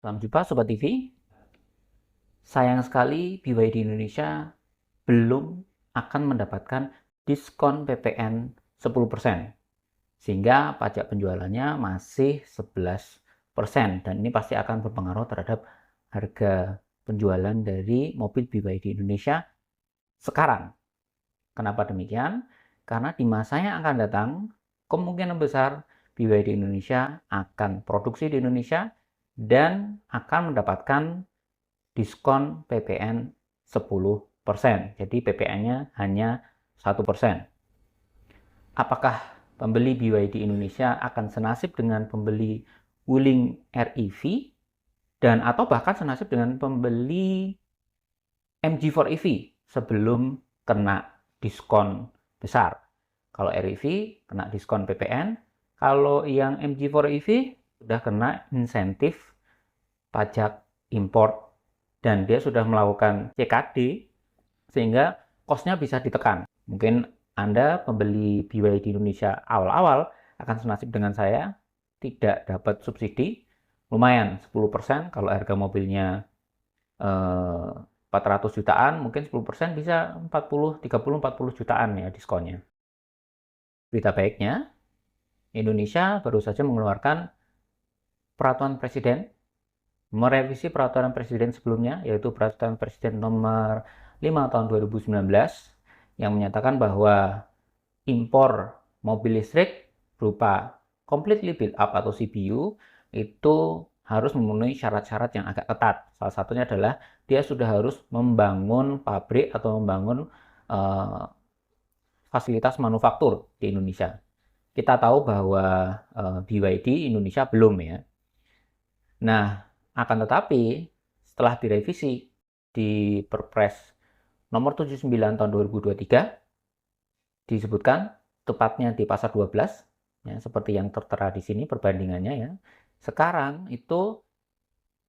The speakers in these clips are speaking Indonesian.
Salam jumpa Sobat TV. Sayang sekali BYD Indonesia belum akan mendapatkan diskon PPN 10%. Sehingga pajak penjualannya masih 11%. Dan ini pasti akan berpengaruh terhadap harga penjualan dari mobil BYD Indonesia sekarang. Kenapa demikian? Karena di masa yang akan datang, kemungkinan besar BYD Indonesia akan produksi di Indonesia dan akan mendapatkan diskon PPN 10%. Jadi PPN-nya hanya 1%. Apakah pembeli BYD Indonesia akan senasib dengan pembeli Wuling REV dan atau bahkan senasib dengan pembeli MG4 EV sebelum kena diskon besar? Kalau REV kena diskon PPN, kalau yang MG4 EV sudah kena insentif pajak impor dan dia sudah melakukan CKD sehingga cost-nya bisa ditekan. Mungkin Anda pembeli BYD Indonesia awal-awal akan senasib dengan saya, tidak dapat subsidi, lumayan 10%. Kalau harga mobilnya 400 jutaan, mungkin 10% bisa 30-40 jutaan ya diskonnya. Berita baiknya, Indonesia baru saja mengeluarkan peraturan presiden merevisi peraturan presiden sebelumnya, yaitu peraturan presiden nomor 5 tahun 2019 yang menyatakan bahwa impor mobil listrik berupa completely built up atau CBU itu harus memenuhi syarat-syarat yang agak ketat. Salah satunya adalah dia sudah harus membangun pabrik atau membangun fasilitas manufaktur di Indonesia. Kita tahu bahwa BYD Indonesia belum ya. Nah, akan tetapi setelah direvisi di Perpres nomor 79 tahun 2023 disebutkan tepatnya di pasal 12 ya, seperti yang tertera di sini perbandingannya ya. Sekarang itu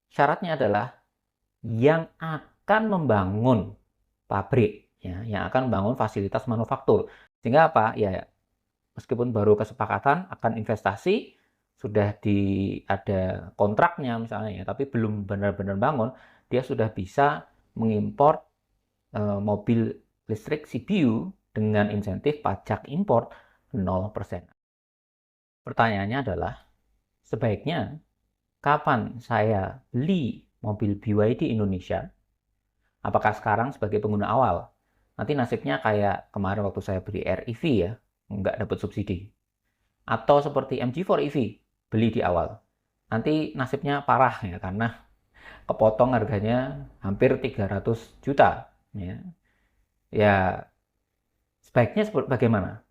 syaratnya adalah yang akan membangun pabrik ya, yang akan membangun fasilitas manufaktur. Sehingga apa? Ya, meskipun baru kesepakatan akan investasi sudah ada kontraknya misalnya ya, tapi belum benar-benar bangun, dia sudah bisa mengimpor mobil listrik CBU dengan insentif pajak impor 0%. Pertanyaannya adalah, sebaiknya kapan saya beli mobil BYD Indonesia? Apakah sekarang sebagai pengguna awal? Nanti nasibnya kayak kemarin waktu saya beli REV ya, nggak dapat subsidi. Atau seperti MG4 EV, beli di awal. Nanti nasibnya parah ya, karena kepotong harganya hampir 300 juta. Ya, sebaiknya bagaimana?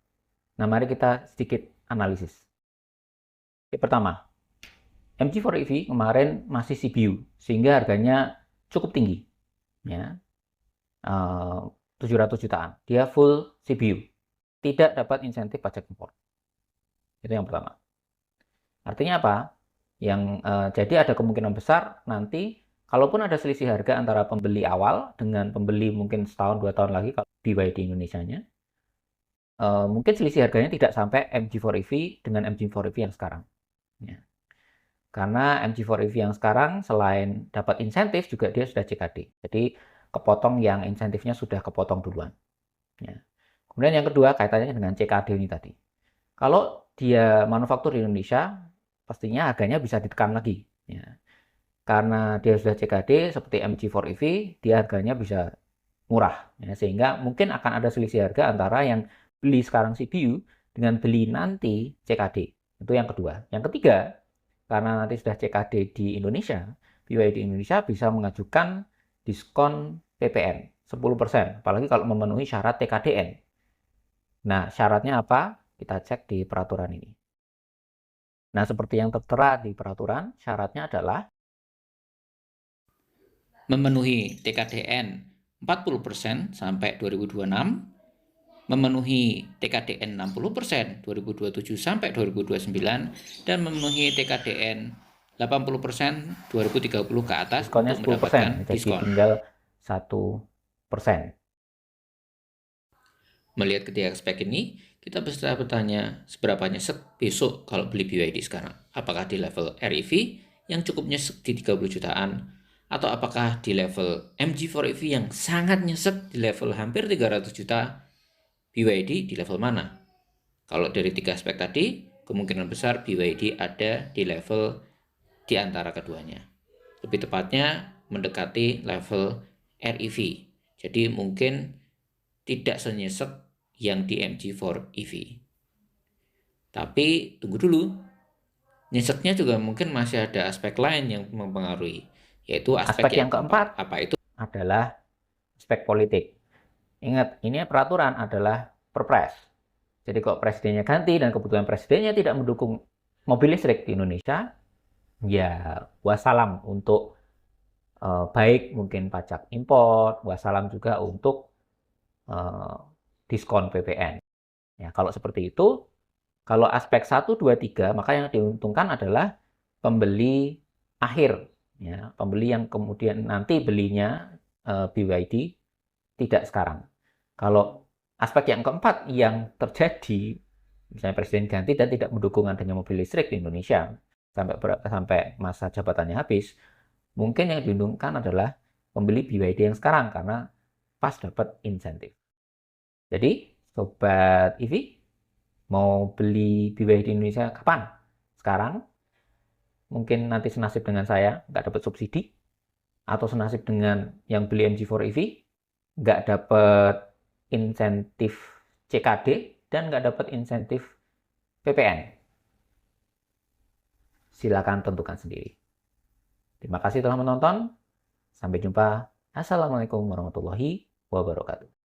Nah, mari kita sedikit analisis. Yang pertama, MG4 EV kemarin masih CBU, sehingga harganya cukup tinggi. Ya, 700 jutaan. Dia full CBU. Tidak dapat insentif pajak impor. Itu yang pertama. Artinya apa? Jadi ada kemungkinan besar nanti kalaupun ada selisih harga antara pembeli awal dengan pembeli mungkin setahun 2 tahun lagi kalau BYD Indonesia-nya, mungkin selisih harganya tidak sampai MG4 EV dengan MG4 EV yang sekarang. Ya. Karena MG4 EV yang sekarang selain dapat insentif juga dia sudah CKD. Jadi kepotong yang insentifnya sudah kepotong duluan. Ya. Kemudian yang kedua kaitannya dengan CKD ini tadi. Kalau dia manufaktur di Indonesia, pastinya harganya bisa ditekan lagi. Ya. Karena dia sudah CKD seperti MG4 EV, dia harganya bisa murah. Ya. Sehingga mungkin akan ada selisih harga antara yang beli sekarang CBU dengan beli nanti CKD. Itu yang kedua. Yang ketiga, karena nanti sudah CKD di Indonesia, BYD Indonesia bisa mengajukan diskon PPN 10%, apalagi kalau memenuhi syarat TKDN. Nah, syaratnya apa? Kita cek di peraturan ini. Nah, seperti yang tertera di peraturan, syaratnya adalah memenuhi TKDN 40% sampai 2026, memenuhi TKDN 60% 2027 sampai 2029, dan memenuhi TKDN 80% 2030 ke atas diskonnya untuk 10%, mendapatkan jadi diskon. tinggal 1%. Melihat ketiga spek ini, kita bisa bertanya seberapa nyesek besok kalau beli BYD sekarang. Apakah di level REV yang cukup nyesek di 30 jutaan? Atau apakah di level MG4EV yang sangat nyesek di level hampir 300 juta, BYD di level mana? Kalau dari 3 aspek tadi, kemungkinan besar BYD ada di level di antara keduanya. Lebih tepatnya mendekati level REV. Jadi mungkin tidak senyesek yang di MG4EV. Tapi tunggu dulu, nyeseknya juga mungkin masih ada aspek lain yang mempengaruhi, yaitu Aspek yang keempat apa itu? adalah aspek politik. Ingat, ini peraturan adalah perpres. Jadi kalau presidennya ganti dan kebetulan presidennya tidak mendukung mobil listrik di Indonesia, ya wassalam untuk baik mungkin pajak impor, wassalam juga untuk diskon PPN. Ya, kalau seperti itu, kalau aspek 1, 2, 3, maka yang diuntungkan adalah pembeli akhir. Ya, pembeli yang kemudian nanti belinya BYD tidak sekarang. Kalau aspek yang keempat yang terjadi, misalnya presiden ganti dan tidak mendukung adanya mobil listrik di Indonesia sampai masa jabatannya habis, mungkin yang diuntungkan adalah pembeli BYD yang sekarang karena pas dapat insentif. Jadi, sobat EV, mau beli BYD di Indonesia kapan? Sekarang? Mungkin nanti senasib dengan saya, nggak dapat subsidi. Atau senasib dengan yang beli MG4EV, nggak dapat insentif CKD dan nggak dapat insentif PPN. Silakan tentukan sendiri. Terima kasih telah menonton. Sampai jumpa. Assalamualaikum warahmatullahi wabarakatuh.